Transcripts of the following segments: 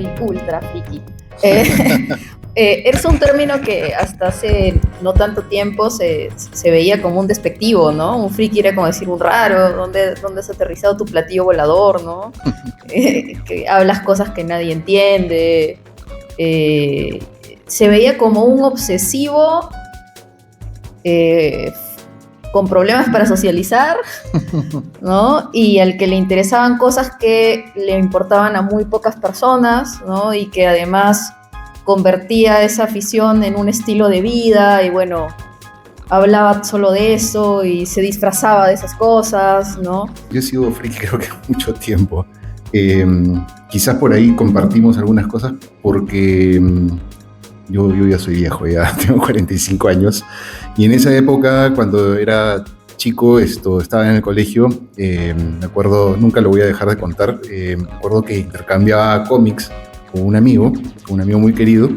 soy ultra friki. Es un término que hasta hace no tanto tiempo se veía como un despectivo, ¿no? Un friki era como decir un raro, ¿dónde has aterrizado tu platillo volador, ¿no? Que hablas cosas que nadie entiende. Se veía como un obsesivo con problemas para socializar, ¿no? Y al que le interesaban cosas que le importaban a muy pocas personas, ¿no? Y que además convertía esa afición en un estilo de vida y bueno, hablaba solo de eso y se disfrazaba de esas cosas, ¿no? Yo he sido friki creo que mucho tiempo. Quizás por ahí compartimos algunas cosas porque yo ya soy viejo, ya tengo 45 años y en esa época cuando era chico estaba en el colegio, me acuerdo, nunca lo voy a dejar de contar, me acuerdo que intercambiaba cómics con un amigo muy querido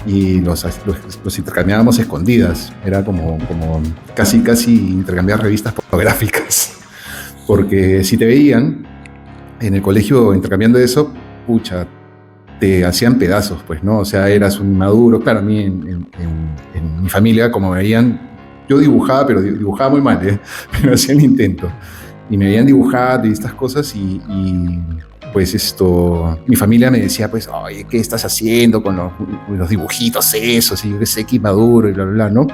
y los intercambiábamos escondidas, era como casi intercambiar revistas pornográficas, porque si te veían en el colegio intercambiando eso, pucha, te hacían pedazos, pues, ¿no? O sea, eras un inmaduro. Claro, a mí en mi familia, como me veían, yo dibujaba, pero dibujaba muy mal, ¿eh? Pero hacía el intento. Y me veían dibujar y estas cosas y pues mi familia me decía, pues, oye, ¿qué estás haciendo con los dibujitos esos? Y yo qué sé, qué inmaduro y bla, bla, bla, ¿no?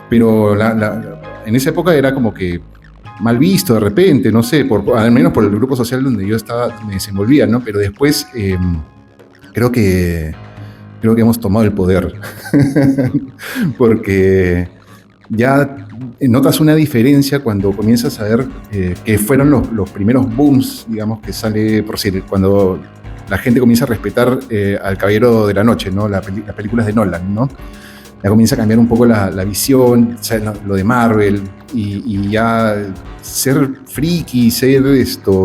Pero en esa época era como que mal visto de repente, no sé, al menos por el grupo social donde yo estaba, me desenvolvía, ¿no? Pero después creo que hemos tomado el poder, porque ya notas una diferencia cuando comienzas a ver que fueron los primeros booms, digamos, que sale, por decir, cuando la gente comienza a respetar al Caballero de la Noche, ¿no? Las películas de Nolan, ¿no? Ya comienza a cambiar un poco la visión, o sea, lo de Marvel, y ya ser friki, ser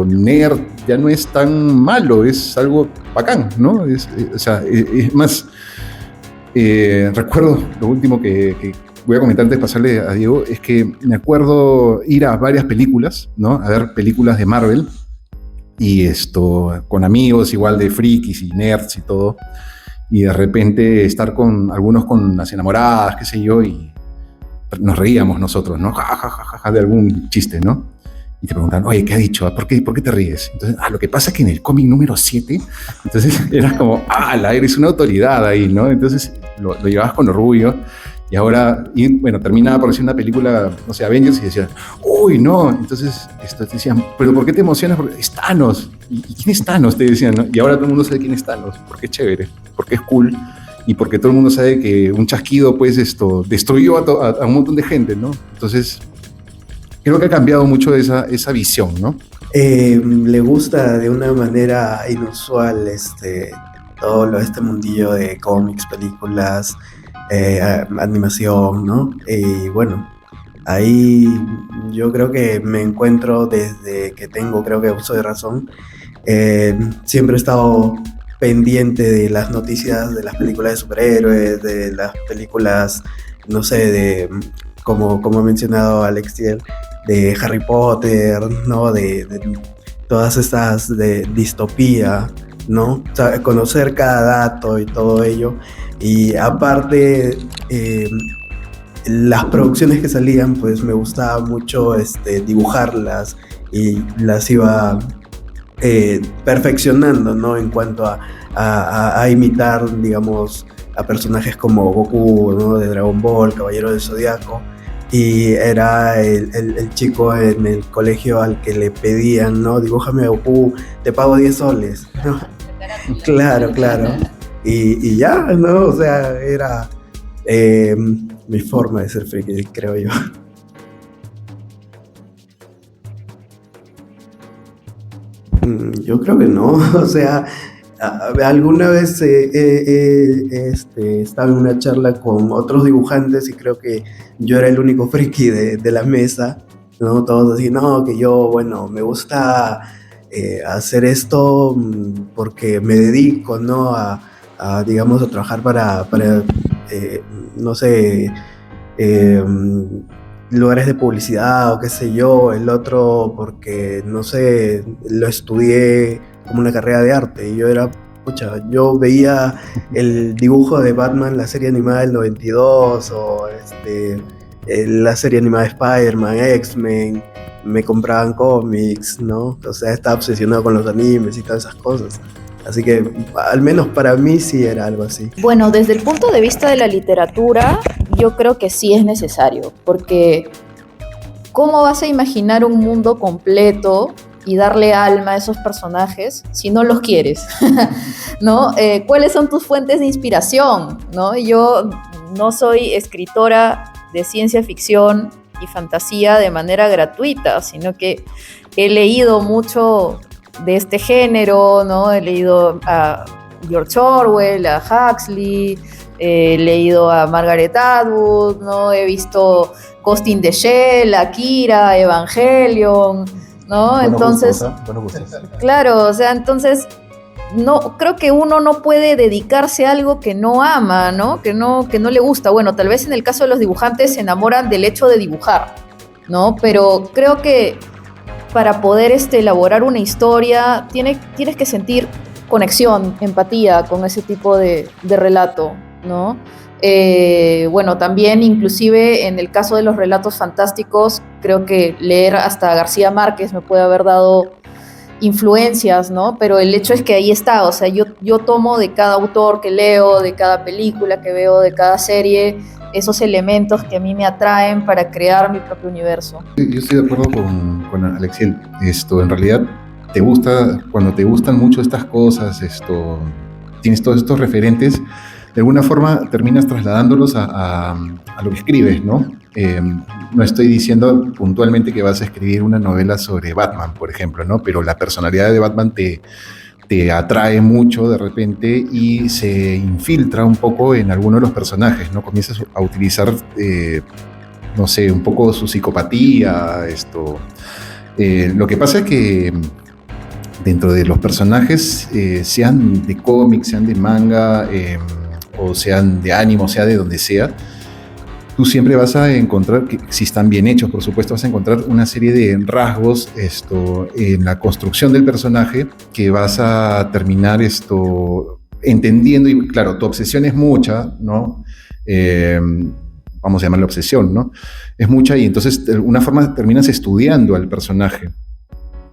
nerd, ya no es tan malo, es algo bacán, ¿no? O sea, es más, recuerdo lo último que voy a comentar antes de pasarle a Diego, es que me acuerdo ir a varias películas, ¿no? A ver películas de Marvel, y con amigos igual de frikis y nerds y todo, y de repente estar con algunos con las enamoradas, qué sé yo, y nos reíamos nosotros, ¿no? Ja, ja, ja, ja, ja, de algún chiste, ¿no? Y te preguntan, oye, ¿qué ha dicho? ¿Por qué te ríes? Entonces, lo que pasa es que en el cómic número 7, entonces eras como, eres una autoridad ahí, ¿no? Entonces lo llevabas con orgullo. Y ahora, bueno, terminaba por decir una película, no sé, Avengers, y decían, uy, no. Entonces te decían, ¿pero por qué te emocionas? Porque es Thanos. ¿Y quién es Thanos? Te decían, ¿no? Y ahora todo el mundo sabe quién es Thanos, porque es chévere, porque es cool, y porque todo el mundo sabe que un chasquido, pues, destruyó a un montón de gente, ¿no? Entonces, creo que ha cambiado mucho esa visión, ¿no? Le gusta de una manera inusual todo este mundillo de cómics, películas, animación, ¿no? Y bueno, ahí yo creo que me encuentro desde que tengo, creo que uso de razón. Siempre he estado pendiente de las noticias de las películas de superhéroes, de las películas, no sé, como ha mencionado Alex Tiel, de Harry Potter, ¿no? De todas estas de distopía, ¿no? O sea, conocer cada dato y todo ello. Y aparte, las producciones que salían, pues me gustaba mucho dibujarlas y las iba perfeccionando, ¿no? En cuanto a imitar, digamos, a personajes como Goku, ¿no? De Dragon Ball, Caballero del Zodiaco. Y era el chico en el colegio al que le pedían, ¿no? Dibújame a Goku, te pago 10 soles, ¿no? Claro. Y ya, ¿no? O sea, era mi forma de ser friki, creo yo. Yo creo que no, o sea, alguna vez estaba en una charla con otros dibujantes y creo que yo era el único friki de la mesa, ¿no? Todos así, no, que yo, bueno, me gusta hacer esto porque me dedico, ¿no? Digamos, a trabajar para no sé, lugares de publicidad o qué sé yo, el otro porque, no sé, lo estudié como una carrera de arte y yo era pucha, yo veía el dibujo de Batman, la serie animada del 92, o la serie animada de Spider-Man, X-Men, me compraban cómics, ¿no? O sea, estaba obsesionado con los animes y todas esas cosas. Así que, al menos para mí sí era algo así. Bueno, desde el punto de vista de la literatura, yo creo que sí es necesario, porque ¿cómo vas a imaginar un mundo completo y darle alma a esos personajes si no los quieres? ¿No? ¿Cuáles son tus fuentes de inspiración? ¿No? Yo no soy escritora de ciencia ficción y fantasía de manera gratuita, sino que he leído mucho de este género, ¿no? He leído a George Orwell, a Huxley, he leído a Margaret Atwood, ¿no? He visto Ghost in the Shell, Akira, Evangelion, ¿no? Buenos Entonces, gustos. claro, o sea, entonces no, creo que uno no puede dedicarse a algo que no ama, ¿no? Que no le gusta. Bueno, tal vez en el caso de los dibujantes se enamoran del hecho de dibujar, ¿no? Pero creo que para poder elaborar una historia tienes que sentir conexión, empatía con ese tipo de relato, ¿no? Bueno, también inclusive en el caso de los relatos fantásticos, creo que leer hasta García Márquez me puede haber dado influencias, ¿no? Pero el hecho es que ahí está, o sea, yo tomo de cada autor que leo, de cada película que veo, de cada serie, esos elementos que a mí me atraen para crear mi propio universo. Yo estoy de acuerdo con Alexiel. En realidad, cuando te gustan mucho estas cosas, tienes todos estos referentes, de alguna forma terminas trasladándolos a lo que escribes, ¿no? No estoy diciendo puntualmente que vas a escribir una novela sobre Batman, por ejemplo, ¿no? Pero la personalidad de Batman te atrae mucho de repente y se infiltra un poco en alguno de los personajes, ¿no? Comienzas a utilizar, no sé, un poco su psicopatía, lo que pasa es que dentro de los personajes, sean de cómics, sean de manga, o sean de anime, o sea de donde sea, tú siempre vas a encontrar, que si están bien hechos, por supuesto, vas a encontrar una serie de rasgos en la construcción del personaje que vas a terminar entendiendo. Y claro, tu obsesión es mucha, ¿no? Vamos a llamarla obsesión, ¿no? Es mucha y entonces de alguna forma terminas estudiando al personaje.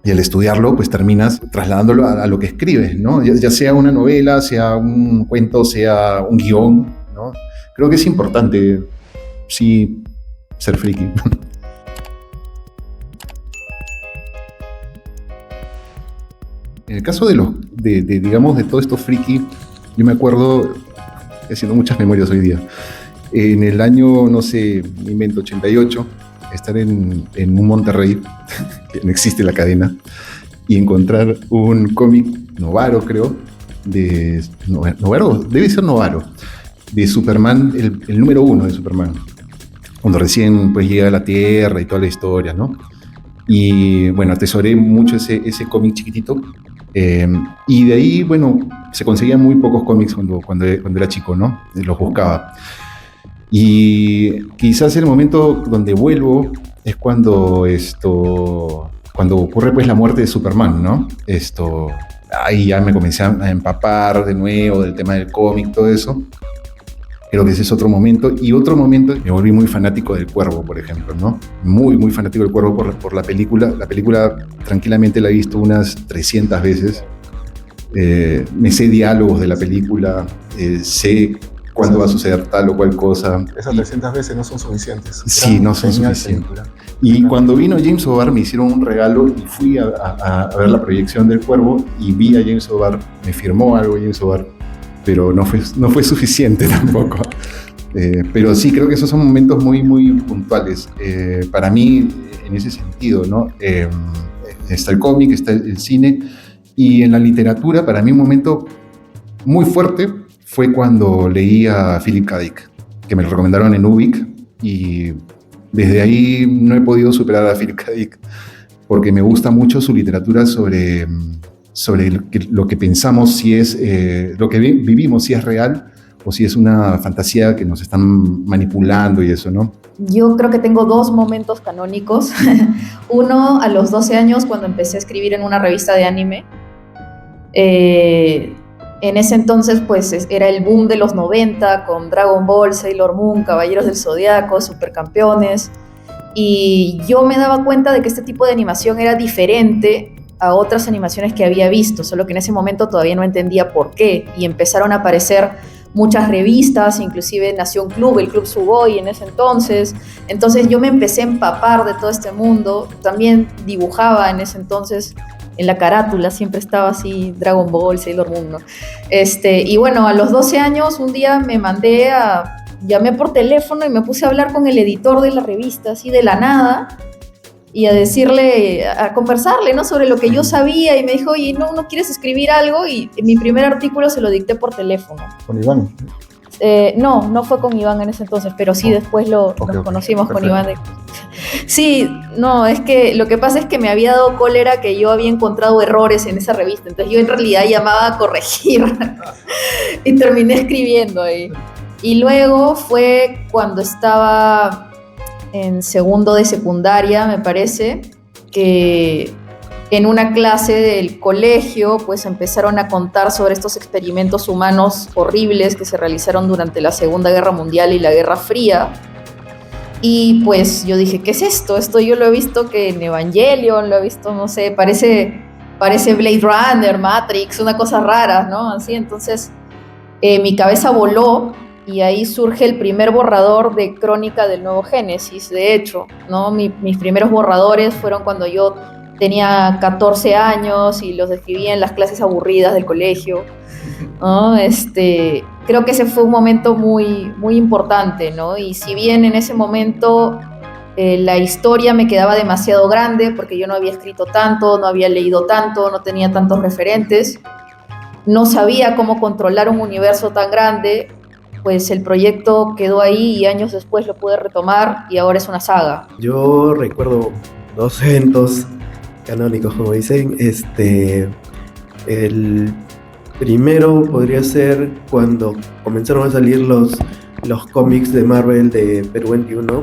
Y al estudiarlo, pues terminas trasladándolo a lo que escribes, ¿no? Ya sea una novela, sea un cuento, sea un guión, ¿no? Creo que es importante, sí, ser friki. En el caso digamos, de todo esto friki, yo me acuerdo, haciendo muchas memorias hoy día, en el año, no sé, me invento, 88, estar en un Monterrey, que no existe la cadena, y encontrar un cómic Novaro, creo, Novaro, debe ser Novaro, de Superman, el número 1 de Superman, cuando recién pues llega a la Tierra y toda la historia, ¿no? Y bueno, atesoré mucho ese cómic chiquitito, y de ahí, bueno, se conseguían muy pocos cómics cuando era chico, ¿no? Los buscaba. Y quizás el momento donde vuelvo es cuando ocurre pues la muerte de Superman, ¿no? Ahí ya me comencé a empapar de nuevo del tema del cómic, todo eso. Creo que ese es otro momento. Y otro momento, me volví muy fanático del Cuervo, por ejemplo, ¿no? Muy, muy fanático del Cuervo por la película. La película tranquilamente la he visto unas 300 veces. Me sé diálogos de la película, sé cuándo va a suceder tal o cual cosa. Esas 300 veces no son suficientes. Sí, no son suficientes. Y cuando vino James O'Barr me hicieron un regalo y fui a ver la proyección del Cuervo y vi a James O'Barr, me firmó algo James O'Barr, pero no fue suficiente tampoco. Pero sí, creo que esos son momentos muy, muy puntuales. Para mí, en ese sentido, ¿no? Está el cómic, está el cine, y en la literatura, para mí un momento muy fuerte fue cuando leí a Philip K. Dick, que me lo recomendaron en Ubik, y desde ahí no he podido superar a Philip K. Dick, porque me gusta mucho su literatura sobre lo que pensamos, si es lo que vivimos, si es real o si es una fantasía que nos están manipulando y eso, ¿no? Yo creo que tengo dos momentos canónicos. Uno, a los 12 años, cuando empecé a escribir en una revista de anime. En ese entonces, pues era el boom de los 90 con Dragon Ball, Sailor Moon, Caballeros del Zodiaco, Supercampeones. Y yo me daba cuenta de que este tipo de animación era diferente a otras animaciones que había visto, solo que en ese momento todavía no entendía por qué. Y empezaron a aparecer muchas revistas, inclusive nació un club, el Club Sugoi en ese entonces. Entonces yo me empecé a empapar de todo este mundo. También dibujaba en ese entonces. En la carátula siempre estaba así Dragon Ball, Sailor Moon, ¿no? Y bueno, a los 12 años un día llamé por teléfono y me puse a hablar con el editor de la revista, así de la nada, y a decirle, a conversarle, ¿no? Sobre lo que yo sabía, y me dijo, oye, ¿no quieres escribir algo? Y mi primer artículo se lo dicté por teléfono. Con Iván. No fue con Iván en ese entonces, pero sí después nos conocimos con Iván. Sí, no, es que lo que pasa es que me había dado cólera que yo había encontrado errores en esa revista, entonces yo en realidad llamaba a corregir y terminé escribiendo ahí. Y luego fue cuando estaba en segundo de secundaria, me parece, que en una clase del colegio pues empezaron a contar sobre estos experimentos humanos horribles que se realizaron durante la Segunda Guerra Mundial y la Guerra Fría. Y pues yo dije, ¿qué es esto? Esto yo lo he visto que en Evangelion, lo he visto, no sé, parece Blade Runner, Matrix, una cosa rara, ¿no? Así, entonces mi cabeza voló y ahí surge el primer borrador de Crónica del Nuevo Génesis, de hecho, ¿no? Mis primeros borradores fueron cuando yo tenía 14 años y los escribía en las clases aburridas del colegio, ¿no? Creo que ese fue un momento muy, muy importante, ¿no? Y si bien en ese momento la historia me quedaba demasiado grande porque yo no había escrito tanto, no había leído tanto, no tenía tantos referentes, no sabía cómo controlar un universo tan grande, pues el proyecto quedó ahí y años después lo pude retomar y ahora es una saga. Yo recuerdo 2 eventos canónicos, como dicen. El primero podría ser cuando comenzaron a salir los cómics de Marvel de Perú 21,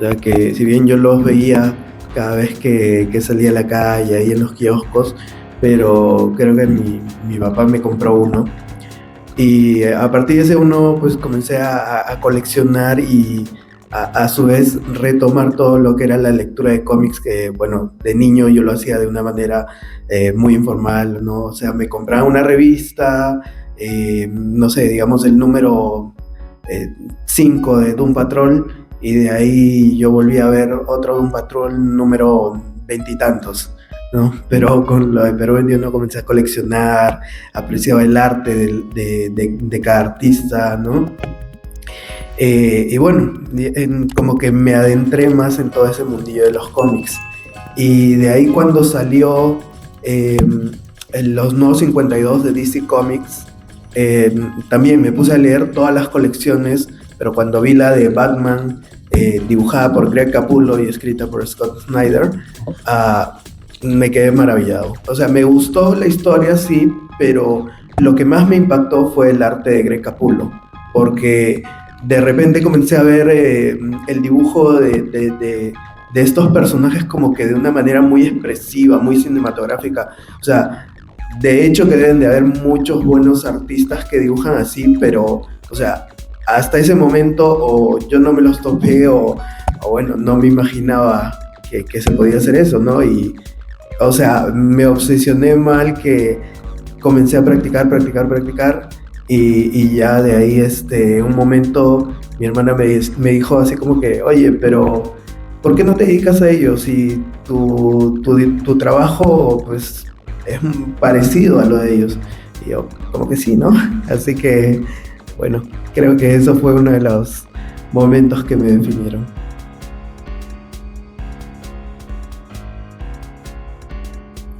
ya que si bien yo los veía cada vez que salía a la calle, ahí en los kioscos, pero creo que mi papá me compró uno. Y a partir de ese uno, pues comencé a coleccionar y a su vez retomar todo lo que era la lectura de cómics, que bueno, de niño yo lo hacía de una manera muy informal, ¿no? O sea, me compraba una revista, no sé, digamos el número 5 de Doom Patrol, y de ahí yo volví a ver otro Doom Patrol número 20 y tantos, ¿no? Pero con lo de Perú 21 comencé a coleccionar, apreciaba el arte de cada artista, ¿no? Y bueno, como que me adentré más en todo ese mundillo de los cómics. Y de ahí cuando salió los nuevos 52 de DC Comics, también me puse a leer todas las colecciones, pero cuando vi la de Batman, dibujada por Greg Capullo y escrita por Scott Snyder, me quedé maravillado. O sea, me gustó la historia, sí, pero lo que más me impactó fue el arte de Greg Capullo, porque de repente comencé a ver el dibujo de estos personajes como que de una manera muy expresiva, muy cinematográfica. O sea, de hecho que deben de haber muchos buenos artistas que dibujan así, pero, o sea, hasta ese momento o yo no me los topé o bueno, no me imaginaba que se podía hacer eso, ¿no? Y, o sea, me obsesioné mal que comencé a practicar y ya de ahí, un momento, mi hermana me dijo así como que, oye, pero ¿por qué no te dedicas a ello? Si tu trabajo, pues, es parecido a lo de ellos. Y yo, como que sí, ¿no? Así que, bueno, creo que eso fue uno de los momentos que me definieron.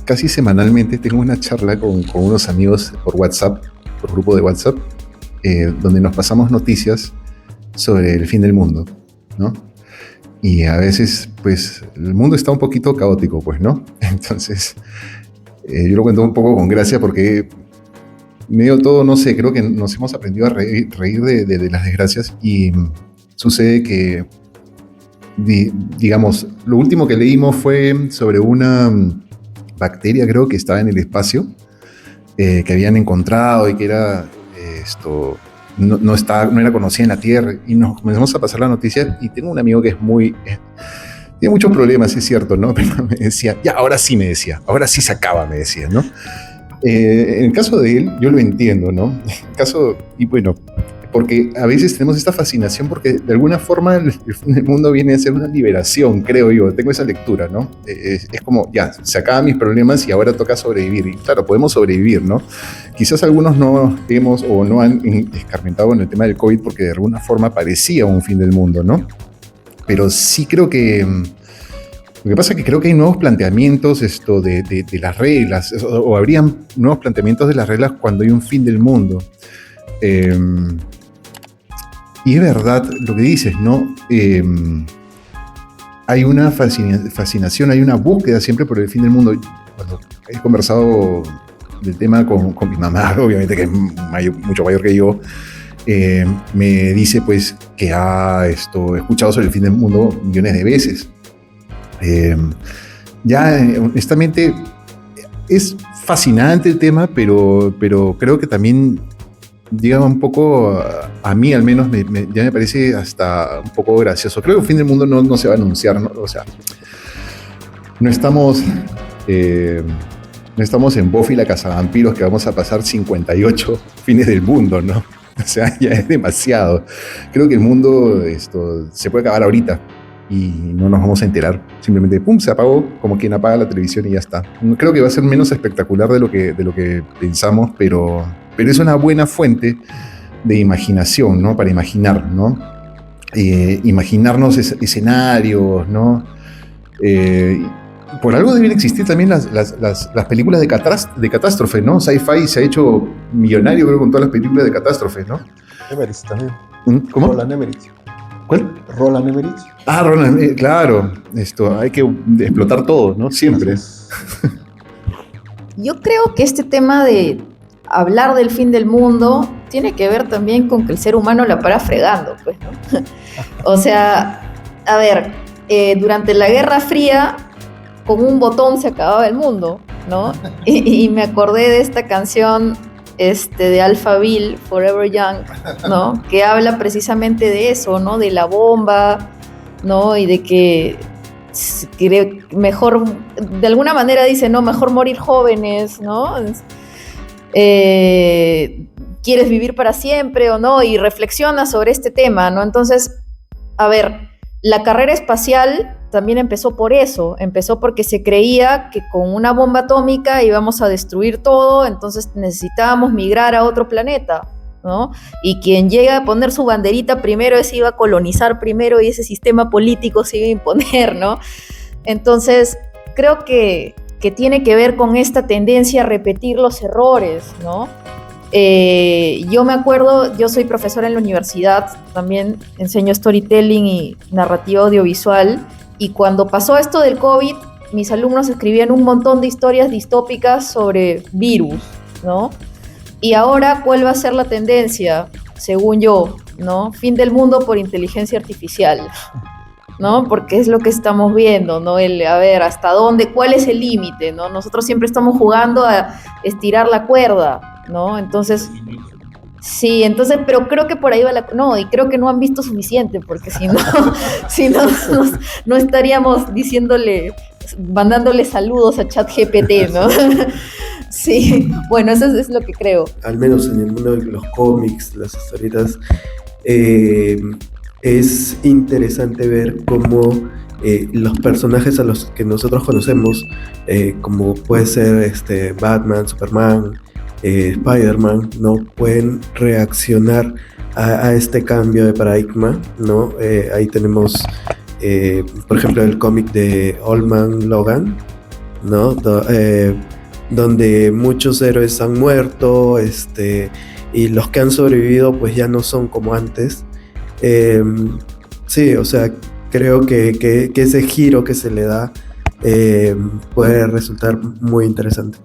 Casi semanalmente tengo una charla con unos amigos por WhatsApp, por grupo de WhatsApp, donde nos pasamos noticias sobre el fin del mundo, ¿no? Y a veces, pues, el mundo está un poquito caótico, pues, ¿no? Entonces, yo lo cuento un poco con gracia porque medio todo, no sé, creo que nos hemos aprendido a reír de las desgracias y sucede que, digamos, lo último que leímos fue sobre una bacteria, creo que estaba en el espacio que habían encontrado y que era no era conocida en la Tierra, y nos comenzamos a pasar la noticia, y tengo un amigo que es tiene muchos problemas, es cierto, ¿no? Pero me decía, ya, ahora sí me decía, ahora sí se acaba, me decía, ¿no? En el caso de él, yo lo entiendo, ¿no? En el caso, y bueno, porque a veces tenemos esta fascinación porque de alguna forma el mundo viene a ser una liberación, creo yo, tengo esa lectura, ¿no? Es como, ya, se acaban mis problemas y ahora toca sobrevivir, y claro, podemos sobrevivir, ¿no? Quizás algunos no hemos o no han escarmentado en el tema del COVID porque de alguna forma parecía un fin del mundo, ¿no? Pero sí creo que lo que pasa es que creo que hay nuevos planteamientos de las reglas, o habrían nuevos planteamientos de las reglas cuando hay un fin del mundo. Y es verdad lo que dices, ¿no? Hay una fascinación, hay una búsqueda siempre por el fin del mundo. Cuando he conversado del tema con mi mamá, obviamente que es mucho mayor que yo, me dice pues que ha escuchado sobre el fin del mundo millones de veces. Honestamente es fascinante el tema, pero creo que también llega un poco, a mí al menos ya me parece hasta un poco gracioso. Creo que el fin del mundo no se va a anunciar, ¿no? O sea, no estamos en Buffy la cazavampiros que vamos a pasar 58 fines del mundo, ¿no? O sea, ya es demasiado. Creo que el mundo se puede acabar ahorita y no nos vamos a enterar. Simplemente, pum, se apagó, como quien apaga la televisión y ya está. Creo que va a ser menos espectacular de lo que pensamos, pero es una buena fuente de imaginación, ¿no? Para imaginar, ¿no? Imaginarnos escenarios, ¿no? Por algo deben existir también las películas de catástrofe, ¿no? Sci-Fi se ha hecho millonario, creo, con todas las películas de catástrofe, ¿no? Emmerich también. ¿Cómo? Roland Emmerich. ¿Cuál? Roland Emmerich. Ah, Roland, claro. Hay que explotar todo, ¿no? Siempre. Yo creo que este tema de hablar del fin del mundo tiene que ver también con que el ser humano la para fregando, pues, ¿no? O sea, a ver, durante la Guerra Fría, con un botón se acababa el mundo, ¿no? Y me acordé de esta canción de Alphaville, Forever Young, ¿no? Que habla precisamente de eso, ¿no? De la bomba, ¿no? Y de que mejor, de alguna manera dice, no, mejor morir jóvenes, ¿no? ¿Quieres vivir para siempre o no? Y reflexiona sobre este tema, ¿no? Entonces, a ver, la carrera espacial también empezó por eso, empezó porque se creía que con una bomba atómica íbamos a destruir todo, entonces necesitábamos migrar a otro planeta, ¿no? Y quien llega a poner su banderita primero, ese iba a colonizar primero y ese sistema político se iba a imponer, ¿no? Entonces, creo que tiene que ver con esta tendencia a repetir los errores, ¿no? Yo me acuerdo, yo soy profesora en la universidad, también enseño storytelling y narrativa audiovisual, y cuando pasó esto del COVID, mis alumnos escribían un montón de historias distópicas sobre virus, ¿no? Y ahora, ¿cuál va a ser la tendencia? Según yo, ¿no? Fin del mundo por inteligencia artificial, ¿no? Porque es lo que estamos viendo, ¿no? A ver, ¿hasta dónde? ¿Cuál es el límite, no? Nosotros siempre estamos jugando a estirar la cuerda, ¿no? Entonces, sí, pero creo que por ahí va no, y creo que no han visto suficiente, porque si no estaríamos mandándole saludos a ChatGPT, ¿no? Sí, bueno, eso es lo que creo. Al menos en el mundo de los cómics, las historietas, es interesante ver cómo los personajes a los que nosotros conocemos, como puede ser Batman, Superman, Spider-Man, ¿no? Pueden reaccionar a este cambio de paradigma, ¿no? Ahí tenemos, por ejemplo, el cómic de Old Man Logan, ¿no? Donde muchos héroes han muerto, y los que han sobrevivido pues ya no son como antes. Sí, o sea, creo que ese giro que se le da puede resultar muy interesante.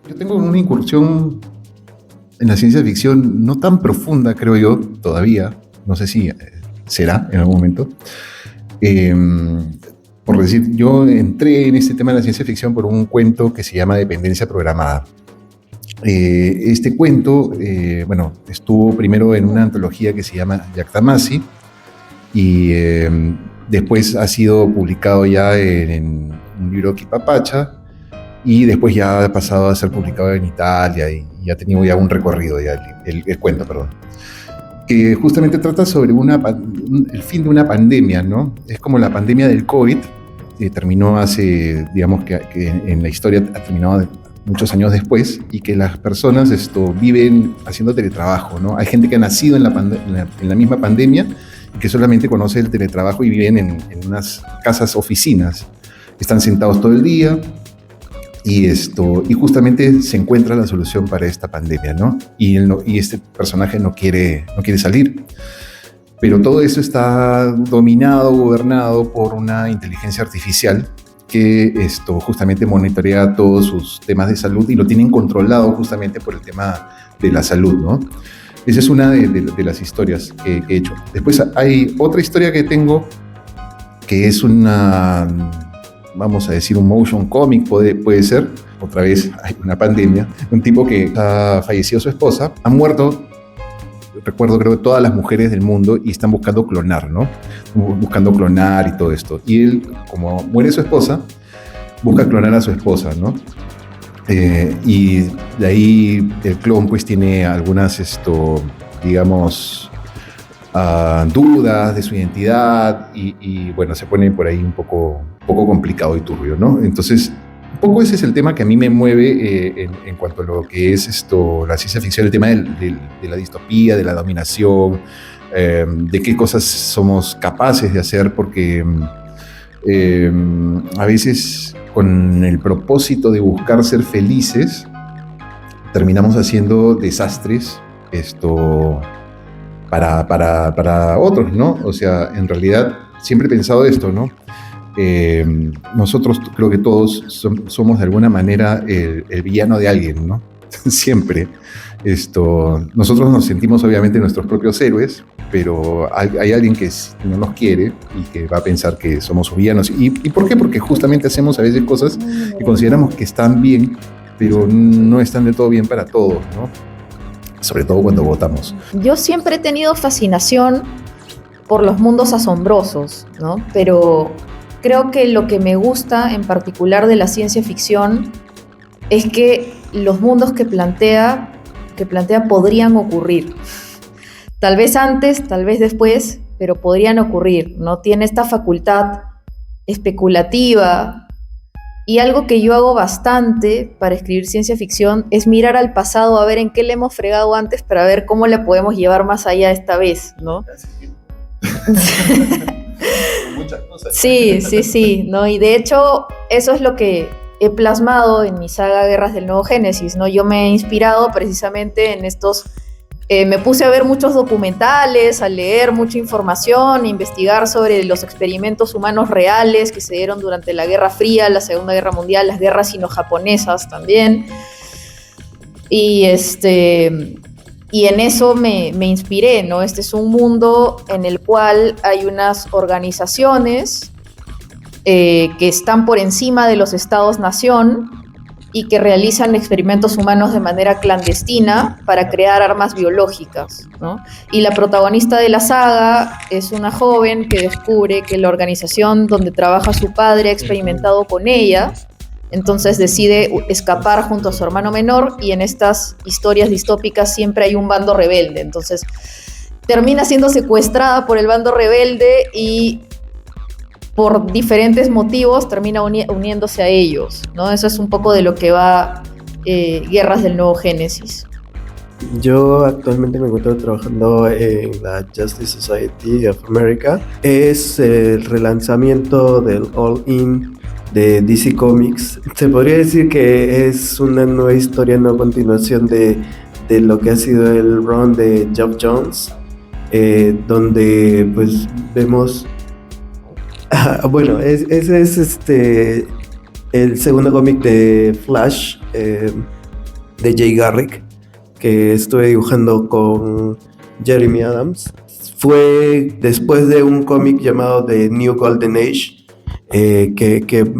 Yo tengo una incursión en la ciencia ficción no tan profunda, creo yo, todavía. No sé si será en algún momento. Por decir, yo entré en este tema de la ciencia ficción por un cuento que se llama Dependencia Programada. Este cuento, bueno, estuvo primero en una antología que se llama Yactamasi y después ha sido publicado ya en un libro Quipapacha y después ya ha pasado a ser publicado en Italia y ha tenido ya un recorrido, ya el cuento, perdón. Que justamente trata sobre el fin de una pandemia, ¿no? Es como la pandemia del COVID, que terminó hace, digamos que en la historia ha terminado muchos años después, y que las personas viven haciendo teletrabajo, ¿no? Hay gente que ha nacido en la misma pandemia y que solamente conoce el teletrabajo y viven en unas casas oficinas. Están sentados todo el día y justamente se encuentra la solución para esta pandemia, ¿no? Y este personaje no quiere salir. Pero todo eso está dominado, gobernado por una inteligencia artificial que justamente monitorea todos sus temas de salud y lo tienen controlado justamente por el tema de la salud, ¿no? Esa es una de las historias que he hecho. Después hay otra historia que tengo que es vamos a decir, un motion comic, puede ser. Otra vez hay una pandemia. Un tipo que ha fallecido su esposa, ha muerto, recuerdo, creo que todas las mujeres del mundo, y están buscando clonar, ¿no? Buscando clonar y todo esto. Y él, como muere su esposa, busca clonar a su esposa, ¿no? Y de ahí el clon pues tiene algunas, digamos, dudas de su identidad y bueno, se pone por ahí un poco complicado y turbio, ¿no? Entonces, un poco ese es el tema que a mí me mueve en cuanto a lo que es la ciencia ficción, el tema de la distopía, de la dominación, de qué cosas somos capaces de hacer, porque a veces con el propósito de buscar ser felices, terminamos haciendo desastres, para otros, ¿no? O sea, en realidad siempre he pensado esto, ¿no? Nosotros creo que todos somos de alguna manera el villano de alguien, ¿no? Siempre. Nosotros nos sentimos obviamente nuestros propios héroes, pero hay alguien que no nos quiere y que va a pensar que somos sus villanos. ¿Y por qué? Porque justamente hacemos a veces cosas que consideramos que están bien, pero no están del todo bien para todos, ¿no? Sobre todo cuando votamos. Yo siempre he tenido fascinación por los mundos asombrosos, ¿no? Pero creo que lo que me gusta en particular de la ciencia ficción es que los mundos que plantea podrían ocurrir. Tal vez antes, tal vez después, pero podrían ocurrir, ¿no? Tiene esta facultad especulativa. Y algo que yo hago bastante para escribir ciencia ficción es mirar al pasado a ver en qué le hemos fregado antes para ver cómo la podemos llevar más allá esta vez, ¿no? Muchas cosas. Sí, ¿no? Y de hecho, eso es lo que he plasmado en mi saga Guerras del Nuevo Génesis, ¿no? Yo me he inspirado precisamente en estos... me puse a ver muchos documentales, a leer mucha información, a investigar sobre los experimentos humanos reales que se dieron durante la Guerra Fría, la Segunda Guerra Mundial, las guerras sino-japonesas también. Y en eso me inspiré, ¿no? Este es un mundo en el cual hay unas organizaciones que están por encima de los estados-nación y que realizan experimentos humanos de manera clandestina para crear armas biológicas, ¿no? Y la protagonista de la saga es una joven que descubre que la organización donde trabaja su padre ha experimentado con ella, entonces decide escapar junto a su hermano menor, y en estas historias distópicas siempre hay un bando rebelde, entonces termina siendo secuestrada por el bando rebelde y por diferentes motivos termina uniéndose a ellos, ¿no? Eso es un poco de lo que va Guerras del Nuevo Génesis. Yo actualmente me encuentro trabajando en la Justice Society of America. Es el relanzamiento del All In de DC Comics. Se podría decir que es una nueva historia, una continuación de lo que ha sido el run de Geoff Johns, donde pues vemos... bueno, ese es el segundo cómic de Flash, de Jay Garrick, que estuve dibujando con Jeremy Adams. Fue después de un cómic llamado The New Golden Age, que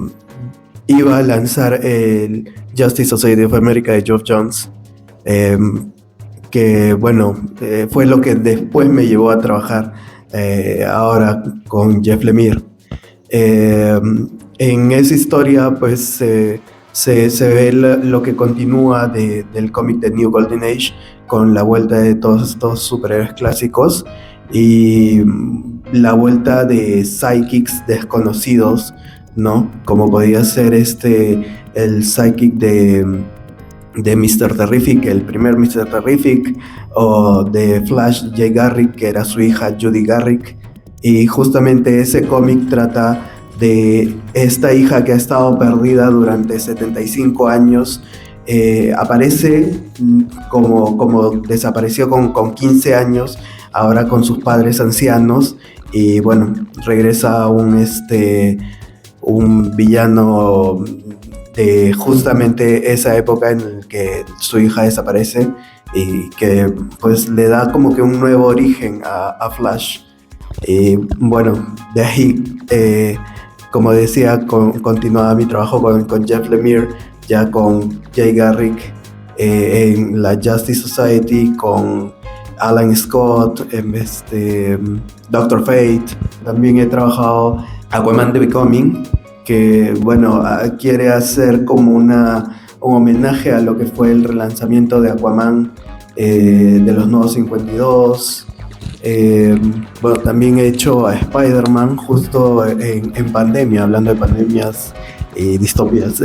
iba a lanzar el Justice Society of America de Geoff Johns, que bueno, fue lo que después me llevó a trabajar ahora con Jeff Lemire. En esa historia pues se ve lo que continúa del cómic de New Golden Age, con la vuelta de todos estos superhéroes clásicos y la vuelta de psychics desconocidos, ¿no? Como podía ser el psychic de Mr. Terrific, el primer Mr. Terrific, o de Flash J. Garrick, que era su hija Judy Garrick. Y justamente ese cómic trata de esta hija que ha estado perdida durante 75 años. Aparece como desapareció con 15 años, ahora con sus padres ancianos, y bueno, regresa un villano de justamente esa época en la que su hija desaparece, y que pues le da como que un nuevo origen a Flash. Y bueno, de ahí, como decía, continuaba mi trabajo con Jeff Lemire, ya con Jay Garrick en la Justice Society, con Alan Scott, Doctor Fate. También he trabajado Aquaman The Becoming, que bueno, quiere hacer como un homenaje a lo que fue el relanzamiento de Aquaman de los Nuevos 52. Bueno, también he hecho a Spider-Man justo en pandemia, hablando de pandemias y distopias.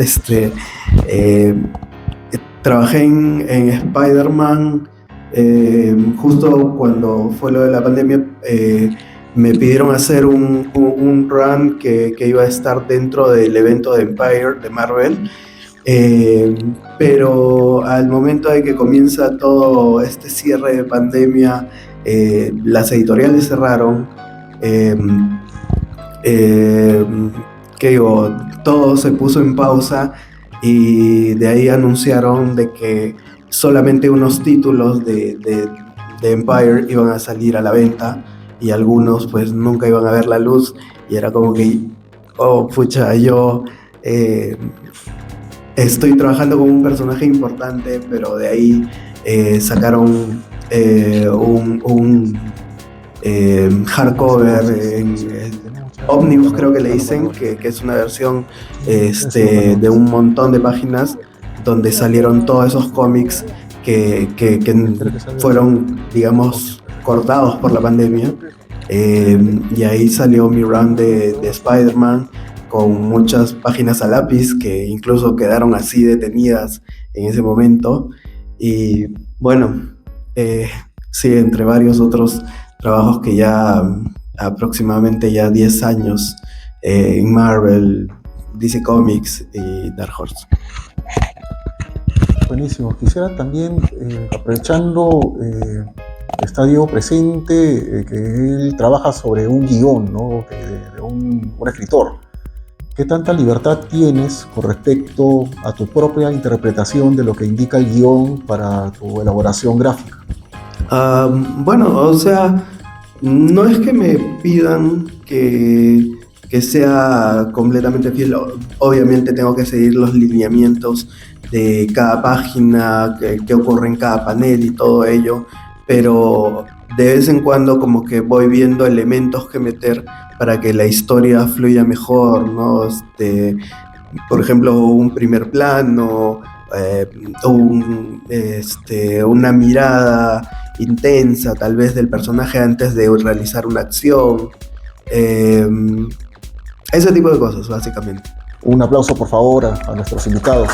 Trabajé en Spider-Man justo cuando fue lo de la pandemia. Me pidieron hacer un run que iba a estar dentro del evento de Empire de Marvel, pero al momento de que comienza todo este cierre de pandemia, las editoriales cerraron. Todo se puso en pausa, y de ahí anunciaron de que solamente unos títulos de Empire iban a salir a la venta, y algunos pues nunca iban a ver la luz, y era como que, oh pucha, yo estoy trabajando con un personaje importante, pero de ahí sacaron un hardcover, Omnibus creo que le dicen, que es una versión de un montón de páginas donde salieron todos esos cómics que fueron, digamos, cortados por la pandemia, y ahí salió mi run de Spider-Man con muchas páginas a lápiz que incluso quedaron así detenidas en ese momento. Y bueno, sí, entre varios otros trabajos que ya aproximadamente ya 10 años en Marvel, DC Comics y Dark Horse. Buenísimo. Quisiera también, aprovechando está Diego presente, que él trabaja sobre un guión, ¿no? de un escritor. ¿Qué tanta libertad tienes con respecto a tu propia interpretación de lo que indica el guión para tu elaboración gráfica? Bueno, o sea, no es que me pidan que sea completamente fiel. Obviamente tengo que seguir los lineamientos de cada página, qué ocurre en cada panel y todo ello, pero de vez en cuando como que voy viendo elementos que meter para que la historia fluya mejor, ¿no? Por ejemplo, un primer plano, una mirada intensa tal vez del personaje antes de realizar una acción, ese tipo de cosas básicamente. Un aplauso por favor a nuestros invitados.